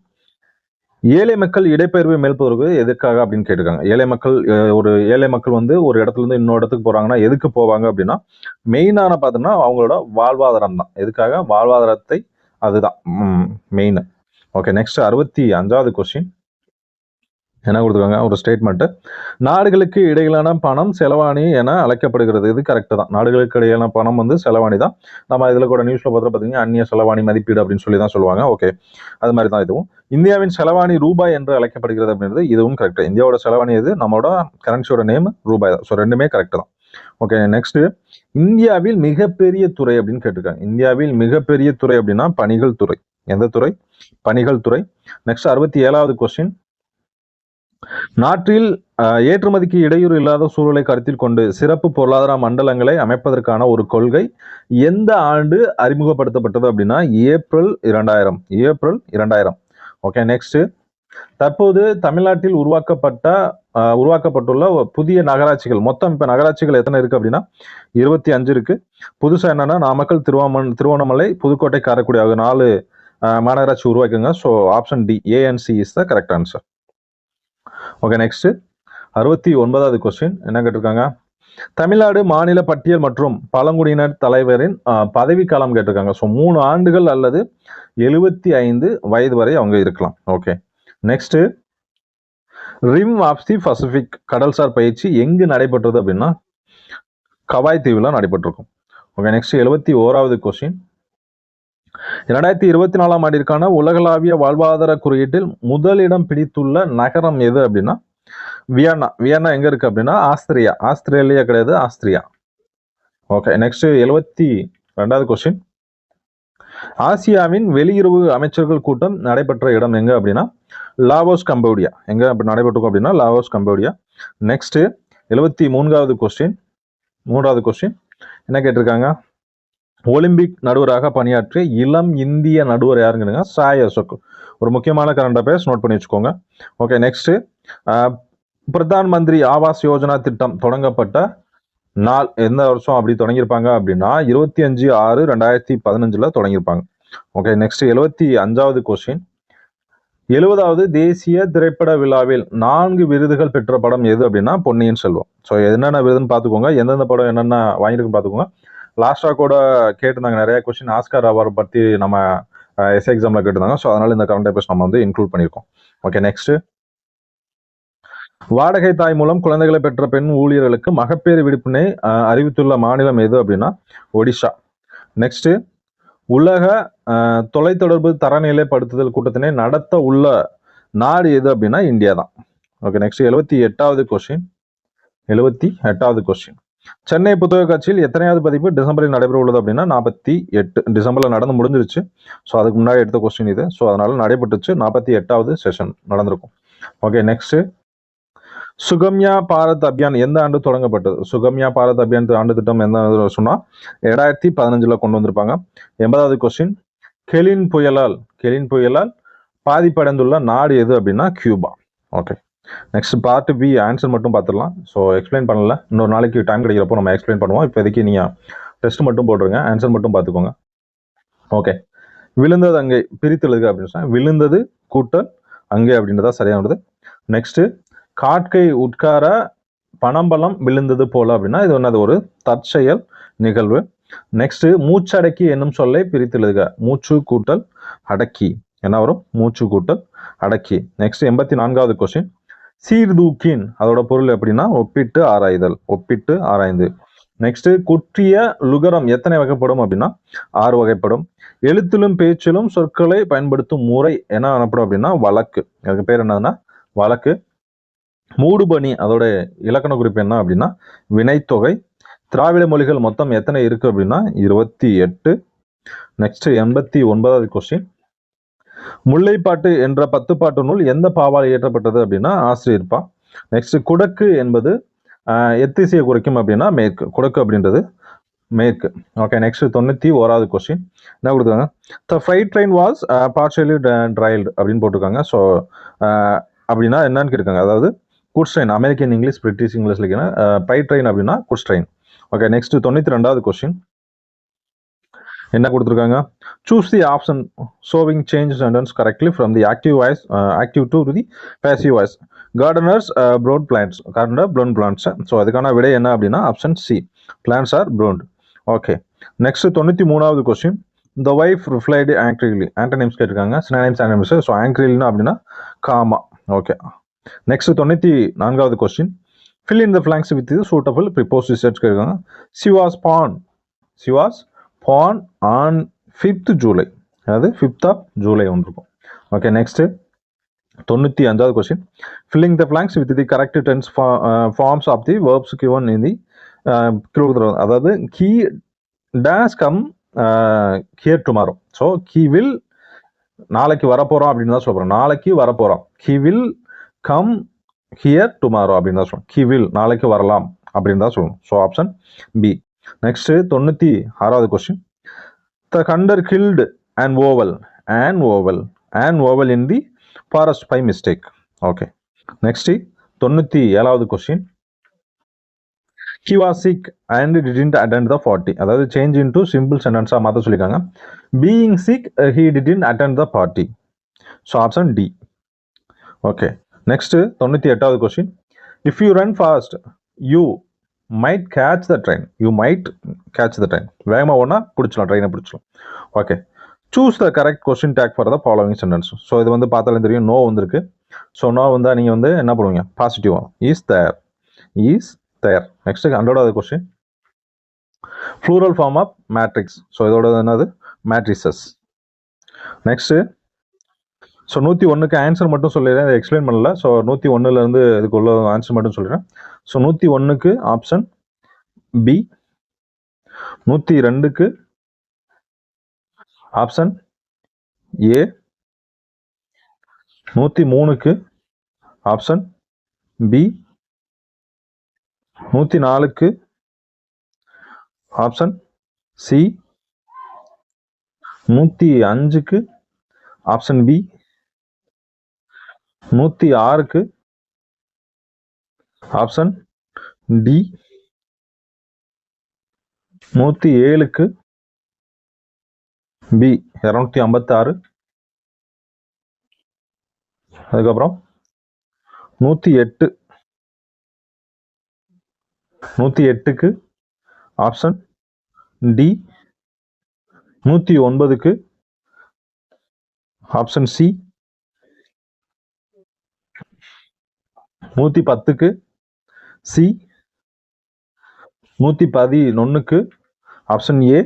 ஏழை மக்கள் இடப்பெயர்வை மேற்கொள்வது எதுக்காக அப்படின்னு கேட்டிருக்காங்க. ஏழை மக்கள் வந்து ஒரு இடத்துல இருந்து இன்னொரு இடத்துக்கு போறாங்கன்னா எதுக்கு போவாங்க அப்படின்னா மெயினான பார்த்தோம்னா அவங்களோட வாழ்வாதாரம் தான். எதுக்காக? வாழ்வாதாரத்தை, அதுதான் மெயின். ஓகே, நெக்ஸ்ட் 65வது கொஸ்டின் என்ன கொடுத்துருக்காங்க, ஒரு ஸ்டேட்மெண்ட். நாடுகளுக்கு இடையிலான பணம் செலவாணி என அழைக்கப்படுகிறது. இது கரெக்ட் தான். நாடுகளுக்கு இடையிலான பணம் வந்து செலவாணி தான். நம்ம இதில் கூட நியூஸ்ல பார்த்தீங்கன்னா அந்நிய செலவாணி மதிப்பீடு அப்படின்னு சொல்லி தான் சொல்லுவாங்க. ஓகே, அது மாதிரி தான் இதுவும். இந்தியாவின் செலவாணி ரூபாய் என்று அழைக்கப்படுகிறது அப்படின்றது இதுவும் கரெக்ட். இந்தியாவோட செலவாணி எது, நம்மளோட கரன்சியோட நேம் ரூபாய் தான். ஸோ ரெண்டுமே கரெக்ட் தான். ஓகே, நெக்ஸ்ட் இந்தியாவில் மிகப்பெரிய துறை அப்படின்னு கேட்டிருக்காங்க. இந்தியாவில் மிகப்பெரிய துறை அப்படின்னா பணிகள் துறை. எந்த துறை? பணிகள் துறை. நெக்ஸ்ட் 67வது கொஸ்டின். நாட்டில் ஏற்றுமதிக்கு இடையூறு இல்லாத சூழலை கருத்தில் கொண்டு சிறப்பு பொருளாதார மண்டலங்களை அமைப்பதற்கான ஒரு கொள்கை எந்த ஆண்டு அறிமுகப்படுத்தப்பட்டது அப்படின்னா ஏப்ரல் 2000. ஓகே, நெக்ஸ்ட் தற்போது தமிழ்நாட்டில் உருவாக்கப்பட்டுள்ள புதிய நகராட்சிகள் மொத்தம் இப்ப நகராட்சிகள் எத்தனை இருக்கு அப்படின்னா 25 இருக்கு. புதுசா என்னன்னா நாமக்கல், திருவண்ணாமலை, புதுக்கோட்டை, காரைக்குடி ஆகிய 4 மாநகராட்சி உருவாக்குங்க. So option D, A and C is the correct answer. Okay, next 69வது கொஸ்டின் என்ன கேட்டிருக்காங்க, தமிழ்நாடு மாநில பட்டியல் மற்றும் பழங்குடியினர் தலைவரின் பதவி காலம் கேட்டிருக்காங்க. ஸோ 3 ஆண்டுகள் அல்லது 75 வயது வரை அவங்க இருக்கலாம். Okay, next rim of the Pacific கடல்சார் பயிற்சி எங்கு நடைபெற்றது அப்படின்னா கவாய் தீவுல நடைபெற்றிருக்கும். ஓகே, நெக்ஸ்ட் 71வது கொஸ்டின். 2024ஆம் ஆண்டிற்கான உலகளாவிய வாழ்வாதார குறியீட்டில் முதலிடம் பிடித்துள்ள நகரம் எது அப்படின்னா வியன்னா. வியன்னா எங்க இருக்கு அப்படின்னா ஆஸ்திரேலியா கிடையாது, ஆஸ்திரியா. ஓகே, நெக்ஸ்ட் 72வது கொஸ்டின். ஆசியாவின் வெளியுறவு அமைச்சர்கள் கூட்டம் நடைபெற்ற இடம் எங்க அப்படின்னா லாவோஸ், கம்போடியா. எங்க அப்படி நடைபெற்றிருக்கும் அப்படின்னா லாவோஸ், கம்போடியா. நெக்ஸ்ட் 73வது கொஸ்டின். 3வது கொஸ்டின் என்ன கேட்டிருக்காங்க, ஒலிம்பிக் நடுவராக பணியாற்றிய இளம் இந்திய நடுவர் யாருங்க? சாய் அசோக். ஒரு முக்கியமான கரண்ட் அஃபேர்ஸ் நோட் பண்ணி வச்சுக்கோங்க. ஓகே, நெக்ஸ்ட் பிரதான் மந்திரி ஆவாஸ் யோஜனா திட்டம் தொடங்கப்பட்ட நாள் எந்த வருஷம் அப்படி தொடங்கியிருப்பாங்க அப்படின்னா 25/6/2015 தொடங்கியிருப்பாங்க. ஓகே, நெக்ஸ்ட் 75வது கொஸ்டின். 70வது தேசிய திரைப்பட விழாவில் 4 விருதுகள் பெற்ற படம் எது அப்படின்னா பொன்னியின் செல்வம். ஸோ என்னென்ன விருதுன்னு பார்த்துக்கோங்க, எந்தெந்த படம் என்னென்ன வாங்கியிருக்குன்னு பார்த்துக்கோங்க. லாஸ்ட்டாக கூட கேட்டிருந்தாங்க நிறைய கொஸ்டின், ஆஸ்கார் அவார்டு பற்றி நம்ம எஸ்ஏ எக்ஸாமில் கேட்டிருந்தாங்க. ஸோ அதனால இந்த கரண்ட் அஃபேர்ஸ் நம்ம வந்து இன்க்ளூட் பண்ணியிருக்கோம். Okay, next. வாடகை தாய் மூலம் குழந்தைகளை பெற்ற பெண் ஊழியர்களுக்கு மகப்பேறு விடுப்பினை அறிவித்துள்ள மாநிலம் எது அப்படின்னா ஒடிஷா. நெக்ஸ்ட். உலக தொலைத்தொடர்பு தரநிலைப்படுத்துதல் கூட்டத்தினை நடத்த உள்ள நாடு எது அப்படின்னா இந்தியா தான். ஓகே, நெக்ஸ்ட் 78வது கொஸ்டின். 78வது கொஸ்டின். சென்னை புத்தக காட்சியில் எத்தனையாவது பதிப்பு டிசம்பரில் நடைபெற உள்ளது அப்படின்னா 48. டிசம்பர்ல நடந்து முடிஞ்சிருச்சு. ஸோ அதுக்கு முன்னாடி எடுத்த கொஸ்டின் இது. ஸோ அதனால நடைபெற்றுச்சு. 48வது செஷன் நடந்திருக்கும். Okay, next. சுகம்யா பாரத் அபியான் எந்த ஆண்டு தொடங்கப்பட்டது? சுகம்யா பாரத் அபியான் ஆண்டு திட்டம் எந்த ஆண்டு சொன்னா 2015 கொண்டு வந்திருப்பாங்க. 80வது கொஸ்டின். கெலின் புயலால் பாதிப்படைந்துள்ள நாடு எது அப்படின்னா Cuba. Okay, next part B answer மட்டும் பார்த்துடலாம். ஸோ எக்ஸ்பிளைன் பண்ணல, இன்னொரு நாளைக்கு டைம் கிடைக்கிறப்போ நம்ம எக்ஸ்பிளைன் பண்ணுவோம். இப்போதைக்கு நீங்கள் டெஸ்ட் மட்டும் போட்டுருங்க, ஆன்சர் மட்டும் பார்த்துக்கோங்க. ஓகே, விழுந்தது அங்கே பிரித்து எழுதுக அப்படின்னு சொன்னா விழுந்தது கூட்டல் அங்கே அப்படின்றதா சரியானது. நெக்ஸ்ட். காட்கை உட்கார பனம்பழம் விழுந்தது போல அப்படின்னா இது வந்து ஒரு தற்செயல் நிகழ்வு. நெக்ஸ்ட். மூச்சடக்கி என்னும் சொல்லை பிரித்து எழுதுக. மூச்சு கூட்டல் அடக்கி என்ன வரும்? மூச்சு கூட்டல் அடக்கி. Next 84வது question. சீர்தூக்கின் அதோட பொருள் எப்படின்னா ஒப்பிட்டு ஆராய்ந்து. நெக்ஸ்ட். குற்றிய லுகரம் எத்தனை வகைப்படும் அப்படின்னா 6 வகைப்படும். எழுத்திலும் பேச்சிலும் சொற்களை பயன்படுத்தும் முறை என்ன எனப்படும் அப்படின்னா வழக்கு. அதுக்கு பேர் என்னதுன்னா வழக்கு. மூடுபனி அதோட இலக்கண குறிப்பு என்ன அப்படின்னா வினைத்தொகை. திராவிட மொழிகள் மொத்தம் எத்தனை இருக்கு அப்படின்னா 28. Next 89வது question. முல்லைப்பாட்டு என்ற 10 பாட்டு நூல் எந்த பாவால் இயற்றப்பட்டது அப்படின்னா ஆசிரியர்பா. நெக்ஸ்ட். குடக்கு என்பது எத்திசையை குறிக்கும் அப்படின்னா மேற்கு. குடக்கு அப்படின்றது மேற்கு. ஓகே, நெக்ஸ்ட் 91வது கொஸ்டின் என்ன கொடுத்துருக்காங்க? த ஃப்ரைட் ட்ரெயின் வாஸ் பார்ஷியலி ட்ரைல்டு அப்படின்னு போட்டிருக்காங்க. ஸோ அப்படின்னா என்னன்னு கேட்காங்க. அதாவது goods train, American English British இங்கிலீஷ்ல ஃப்ரைட் ட்ரெயின் அப்படின்னா goods train. Okay, next 92வது question என்ன கொடுத்துருக்காங்க? Choose the option showing change sentence correctly from the active to the passive voice. Gardeners brown plants. Gardener brown plants. So அதுக்கான விடை என்ன அப்படின்னா option C, plants R ப்ரௌன்ட். Okay, next 93வது question. த wife replied angrily. Antonyms கேட்டிருக்காங்க, synonyms antonyms. So ஆங்க்ரிலினா அப்படின்னா calmly. Okay, next 94வது question. Fill in the blanks with suitable prepositions கேட்டிருக்காங்க. She was born on 5th July. அதாவது 5th of July ஒன்று இருக்கும். Okay, next 95வது question. Filling the blanks with the correct tense forms of the verbs given in the அதாவது he dash come here tomorrow. So he will நாளைக்கு வரப்போறோம் அப்படின்னு தான் சொல்றோம். நாளைக்கு வரப்போறோம். He will come here tomorrow அப்படின்னு தான் சொல்லணும். கீ வில் நாளைக்கு வரலாம் அப்படின்னு தான் சொல்லணும். So option B. நெக்ஸ்ட் 96வது question. The hunter killed and owl in the forest by mistake. Okay, next 97வது question. He was sick and didn't attend the party. அதாவது சேஞ்ச் இன்டு சிம்பிள் சென்டென்ஸா மாற்ற சொல்லியிருக்காங்க. Being sick he didn't attend the party. So option D. Okay, next 98வது question. If you run fast you might catch the train. வேகமாக ஓடனா பிடிச்சலாம், ட்ரெயினை பிடிச்சலாம். Okay, choose the correct question take for the following sentence. So இது வந்து பார்த்தாலே தெரியும், நோ வந்திருக்கு. ஸோ நோ வந்தால் நீங்கள் வந்து என்ன பண்ணுவீங்க? பாசிட்டிவா இஸ் தேர். நெக்ஸ்ட் 100வது question. Plural form of matrix. So இதோட என்னது? மேட்ரிசஸ். நெக்ஸ்ட். ஸோ 101க்கு ஆன்சர் மட்டும் சொல்லிடுறேன், அதை எக்ஸ்பிளைன் பண்ணல. ஸோ 101லேருந்து இதுக்குள்ள ஆன்சர் மட்டும் சொல்லிடுறேன். ஸோ 101க்கு ஆப்ஷன் பி. 102க்கு ஆப்ஷன் ஏ. 103க்கு ஆப்ஷன் பி. 104க்கு ஆப்ஷன் சி. 105க்கு ஆப்ஷன் பி. 106க்கு ஆப்ஷன் டி. 107க்கு பி 256. அதுக்கப்புறம் 108. 108க்கு ஆப்ஷன் டி. 109க்கு ஆப்ஷன் சி. 110க்கு சி. 111க்கு ஆப்ஷன் ஏ.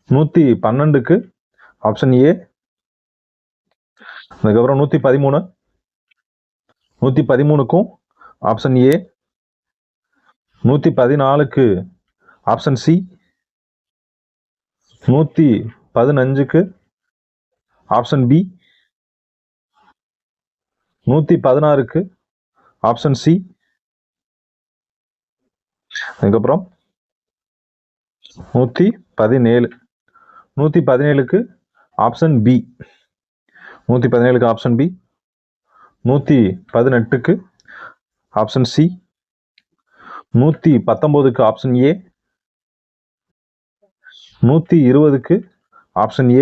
112க்கு ஆப்ஷன் ஏ. அதுக்கப்புறம் 113. 113க்கும் ஆப்ஷன் ஏ. 114க்கு ஆப்ஷன் சி. 115க்கு ஆப்ஷன் பி. 116க்கு ஆப்ஷன் சி. அதுக்கப்புறம் 117. 117க்கு ஆப்ஷன் பி. 117க்கு ஆப்ஷன் பி. 118க்கு ஆப்ஷன் சி. 119க்கு ஆப்ஷன் ஏ. 120க்கு option A.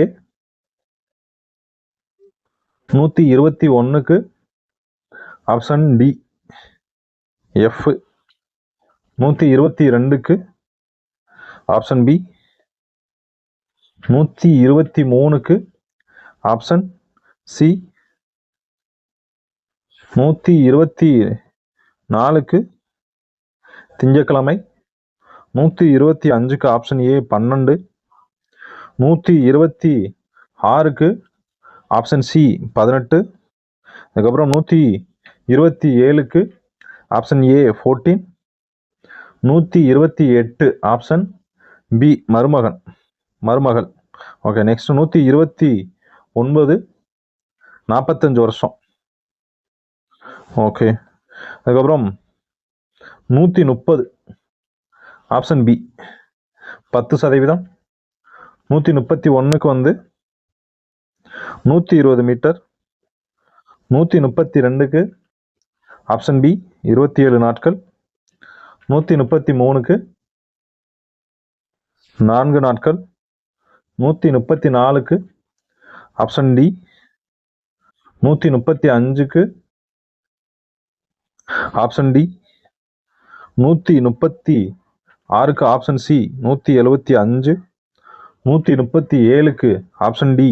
121க்கு ஆப்ஷன் டி எஃப். 122க்கு ஆப்ஷன் பி. 123க்கு ஆப்ஷன் சி. 124க்கு திங்கட்கிழமை. 125க்கு ஆப்ஷன் ஏ 12. 126க்கு ஆப்ஷன் சி 18. அதுக்கப்புறம் 127க்கு ஆப்ஷன் ஏ 14. 128 ஆப்ஷன் பி மருமகள். ஓகே, நெக்ஸ்ட் 129 45 வருஷம். ஓகே, அதுக்கப்புறம் 130 ஆப்ஷன் பி 10%. 131க்கு வந்து 120 மீட்டர். 132க்கு ஆப்ஷன் பி 27 நாட்கள். 133க்கு 4 நாட்கள். 134க்கு ஆப்ஷன் டி. 135க்கு ஆப்ஷன் டி. 136க்கு ஆப்ஷன் சி 175. 137க்கு ஆப்ஷன் டி.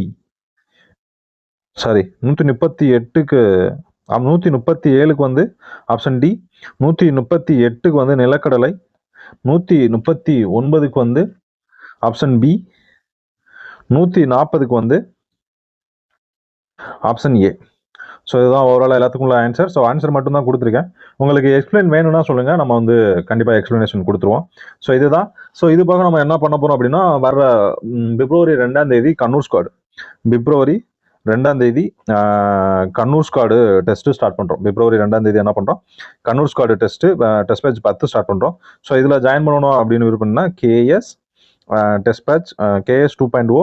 சாரி, 138க்கு 137க்கு வந்து ஆப்ஷன் டி. 138க்கு வந்து நிலக்கடலை. 139க்கு வந்து ஆப்ஷன் பி. 140க்கு வந்து ஆப்ஷன் ஏ. ஸோ இதுதான் ஓவரால் எல்லாத்துக்கும் உள்ள ஆன்சர். ஸோ ஆன்சர் மட்டும் தான் கொடுத்துருக்கேன். உங்களுக்கு எக்ஸ்பிளைன் வேணும்னா சொல்லுங்க, நம்ம வந்து கண்டிப்பாக எக்ஸ்பிளனேஷன் கொடுத்துருவோம். ஸோ இதுதான். ஸோ இது போக நம்ம என்ன பண்ண போறோம் அப்படின்னா, வர பிப்ரவரி 2ஆம் தேதி கண்ணூர் ஸ்குவாட். பிப்ரவரி 2ஆம் தேதி கண்ணூர் ஸ்குவாடு டெஸ்ட் ஸ்டார்ட் பண்றோம். பிப்ரவரி 2ஆம் தேதி என்ன பண்றோம், Kannur squad test batch 10 start பண்றோம். ஸோ இதுல ஜாயின் பண்ணணும் அப்படின்னு விருப்பம்னா KS test batch KS 2.0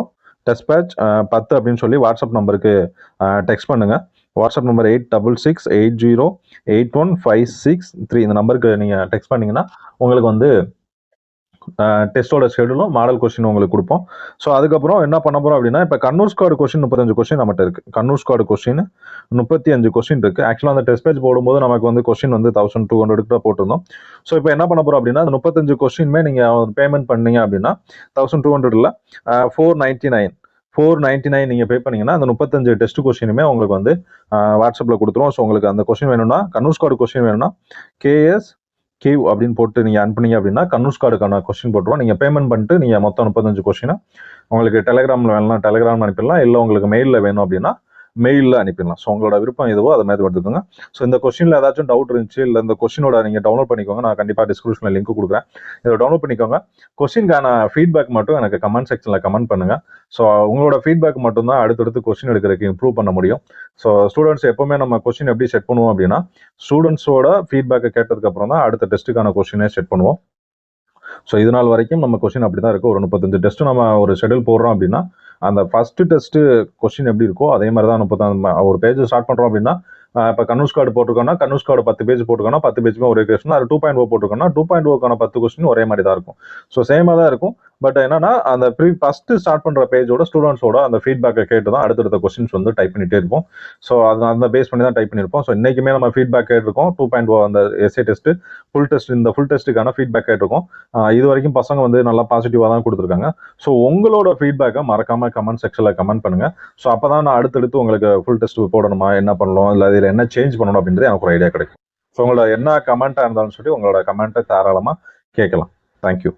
test batch 10 அப்படின்னு சொல்லி வாட்ஸ்அப் நம்பருக்கு டெக்ஸ்ட் பண்ணுங்க. வாட்ஸ்அப் நம்பர் 8660808156 இந்த நம்பருக்கு நீங்கள் டெக்ஸ்ட் பண்ணிங்கன்னா உங்களுக்கு வந்து டெஸ்ட்டோட ஷெடியூலும் மாடல் கொஸ்டின் உங்களுக்கு கொடுப்போம். ஸோ அதுக்கப்புறம் என்ன பண்ண போகிறோம் அப்படின்னா, இப்போ கண்ணூர் ஸ்குவாடு கொஸ்டின் 35 கொஸ்டின் நம்மகிட்ட இருக்குது. கண்ணூர் ஸ்குவாடு கொஸ்டின் 35 கொஸ்டின் இருக்குது. ஆக்சுவலாக அந்த டெஸ்ட் பேட்ச் போடும்போது நமக்கு வந்து கொஸ்டின் வந்து 1200 தான் போட்டிருந்தோம். ஸோ இப்போ என்ன பண்ண போகிறோம் அப்படின்னா, அந்த 35 கொஸ்டினுமே நீங்கள் பேமெண்ட் பண்ணீங்க அப்படின்னா 1200 499 நீங்கள் பே பண்ணீங்கன்னா அந்த 35 டெஸ்ட் கொஸ்டினுமே உங்களுக்கு வந்து வாட்ஸ்அப்பில் கொடுத்துருவோம். ஸோ உங்களுக்கு அந்த கொஸ்டின் வேணும்னா, கண்ணூர் ஸ்குவாடு கொஸ்டின் வேணும்னா KS கியூ அப்படின்னு போட்டு நீங்கள் அனுப்புனீங்க அப்படின்னா கண்ணூர் ஸ்குவாடுக்கான கொஸ்டின் போட்டுருவோம். நீங்கள் பேமெண்ட் பண்ணிட்டு நீங்கள் மொத்தம் 35 கொஸ்டினை உங்களுக்கு டெலிகிராமில் வேணும்னா டெலிகிராம் அனுப்பிடலாம், இல்லை உங்களுக்கு மெயிலில் வேணும் அப்படின்னா மெயிலில் அனுப்பிடலாம். ஸோ உங்களோட விருப்பம் எதுவோ அதை மாதிரி எடுத்துக்கோங்க. ஸோ இந்த கொஸ்டினில் ஏதாச்சும் டவுட் இருந்துச்சு, இல்லை இந்த கொஸ்டினோட நீங்கள் டவுன்லோட் பண்ணிக்கோங்க. நான் கண்டிப்பாக டிஸ்கிரிப்ஷனில் லிங்க் கொடுக்குறேன், இதை டவுன்லோட் பண்ணிக்கோங்க. கொஸ்டினுக்கான ஃபீட்பேக் மட்டும் எனக்கு கமெண்ட் செக்ஷனில் கமெண்ட் பண்ணுங்கள். ஸோ உங்களோட ஃபீட்பேக் மட்டும் தான் அடுத்தடுத்து கொஸ்டின் எடுக்கிறதுக்கு இம்ப்ரூவ் பண்ண முடியும். ஸோ ஸ்டூடெண்ட்ஸ் எப்பவுமே நம்ம கொஸ்டின் எப்படி செட் பண்ணுவோம் அப்படின்னா, ஸ்டூடெண்ட்ஸோட ஃபீட்பேக்கை கேட்டதுக்கு அப்புறம் தான் அடுத்த டெஸ்ட்டுக்கான கொஸ்டினே செட் பண்ணுவோம். ஸோ இது நாள் வரைக்கும் நம்ம கொஸ்டின் அப்படி தான் இருக்கும். ஒரு 35 டெஸ்ட் நம்ம ஒரு ஷெடியூல் போடுறோம் அப்படின்னா, அந்த ஃபர்ஸ்ட் டெஸ்ட் கொஸ்டின் எப்படி இருக்கோ அதே மாதிரி தான் 35 ஒரு பேஜ் ஸ்டார்ட் பண்ணுறோம் அப்படின்னா இப்போ கன்வூஸ் கார்டு போட்டிருக்கோம்னா கன்வூஸ் கார்டு 10 பேஜ் போட்டிருக்கோம்னா 10 பேஜுமே ஒரே கொஸ்டின், அது 2.0 போட்டிருக்கோம்னா 2.0க்கான 10 கொஸ்டின் ஒரே மாதிரி தான் இருக்கும். ஸோ சேமாக தான் இருக்கும். பட் என்னன்னா அந்த ஃபர்ஸ்ட் ஸ்டார்ட் பண்ற பேஜோட ஸ்டூடெண்ட்ஸோட அந்த ஃபீட்பேக்கை கேட்டு தான் அடுத்தடுத்த கொஸ்டின்ஸ் வந்து டைப் பண்ணிட்டே இருப்போம். ஸோ அந்த பேஸ் பண்ணி தான் டைப் பண்ணியிருப்போம். ஸோ இன்னைக்குமே நம்ம ஃபீட்பேக் கேட்டிருக்கோம். 2.0 அந்த எஸ்ஏ டெஸ்ட் ஃபுல் டெஸ்ட், இந்த ஃபுல் டெஸ்ட்டுக்கான ஃபீட்பேக் கேட்டிருக்கோம். இது வரைக்கும் பசங்க வந்து நல்லா பாசிட்டிவாக தான் கொடுத்துருக்காங்க. ஸோ உங்களோட ஃபீட்பேக்கை மறக்காம கமெண்ட் செக்ஷனில் கமெண்ட் பண்ணுங்க. ஸோ அப்போ தான் நான் அடுத்தடுத்து உங்களுக்கு ஃபுல் டெஸ்ட் போடணுமா, என்ன பண்ணணும், இல்லை இதில் என்ன சேஞ்ச் பண்ணணும் அப்படின்றது எனக்கு ஒரு ஐடியா கிடைக்கும். ஸோ உங்களோட என்ன கமெண்ட்டாக இருந்தாலும் சொல்லி உங்களோட கமெண்ட்டை தாராளமாக கேட்கலாம். தேங்க்யூ.